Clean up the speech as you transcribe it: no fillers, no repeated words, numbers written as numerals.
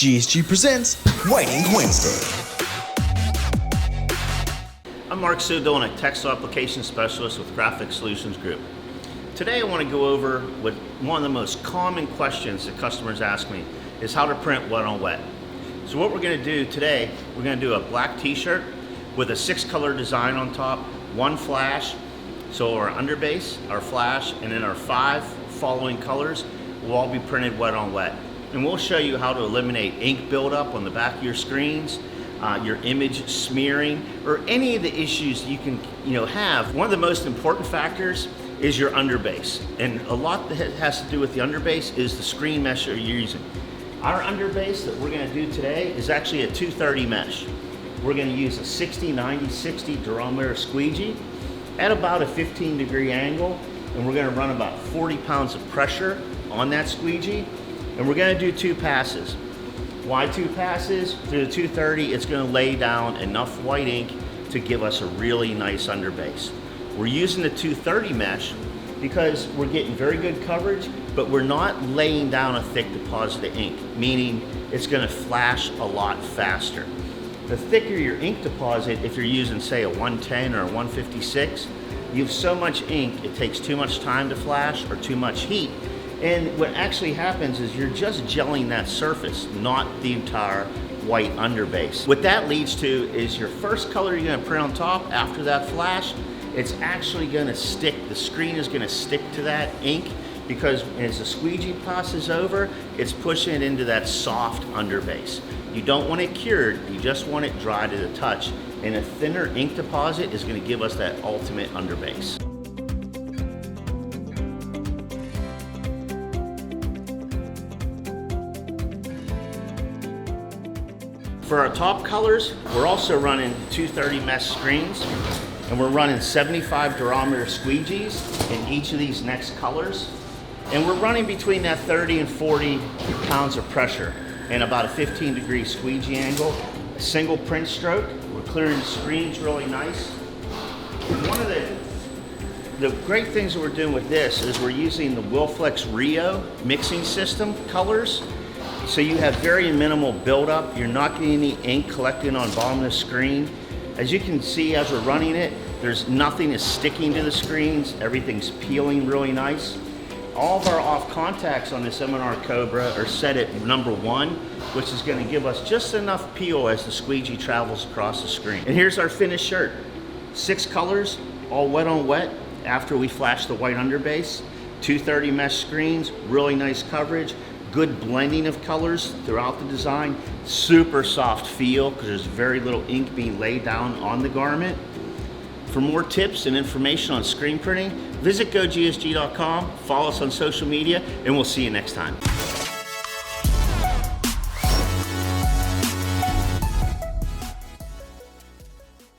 GSG presents White Ink Wednesday. I'm Mark Sudol, and a textile application specialist with Graphic Solutions Group. Today I want to go over what one of the most common questions that customers ask me is how to print wet on wet. So what we're going to do today, we're going to do a black t-shirt with a 6-color design on top, 1 flash. So our underbase, our flash, and then our 5 following colors will all be printed wet on wet. And we'll show you how to eliminate ink buildup on the back of your screens, your image smearing, or any of the issues you can have. One of the most important factors is your underbase. And a lot that has to do with the underbase is the screen mesh that you're using. Our underbase that we're going to do today is actually a 230 mesh. We're going to use a 60, 90, 60 durometer squeegee at about a 15-degree angle, and we're going to run about 40 pounds of pressure on that squeegee. And we're going to do 2 passes. Why 2 passes? Through the 230, it's going to lay down enough white ink to give us a really nice underbase. We're using the 230 mesh because we're getting very good coverage, but we're not laying down a thick deposit of ink, meaning it's going to flash a lot faster. The thicker your ink deposit, if you're using, say, a 110 or a 156, you have so much ink, it takes too much time to flash or too much heat. And what actually happens is you're just gelling that surface, not the entire white underbase. What that leads to is your first color you're gonna print on top after that flash, it's actually gonna stick, the screen is gonna stick to that ink because as the squeegee passes over, it's pushing it into that soft underbase. You don't want it cured, you just want it dry to the touch. And a thinner ink deposit is gonna give us that ultimate underbase. For our top colors, we're also running 230 mesh screens, and we're running 75 durometer squeegees in each of these next colors. And we're running between that 30 and 40 pounds of pressure and about a 15-degree squeegee angle. A single print stroke, we're clearing the screens really nice. And one of the great things that we're doing with this is we're using the Wilflex Rio mixing system colors. So you have very minimal buildup. You're not getting any ink collecting on the bottom of the screen. As you can see as we're running it, there's nothing is sticking to the screens. Everything's peeling really nice. All of our off contacts on this M&R Cobra are set at number 1, which is going to give us just enough peel as the squeegee travels across the screen. And here's our finished shirt. 6 colors, all wet on wet after we flash the white underbase. 230 mesh screens, really nice coverage. Good blending of colors throughout the design, super soft feel because there's very little ink being laid down on the garment. For more tips and information on screen printing, visit GoGSG.com, follow us on social media, and we'll see you next time.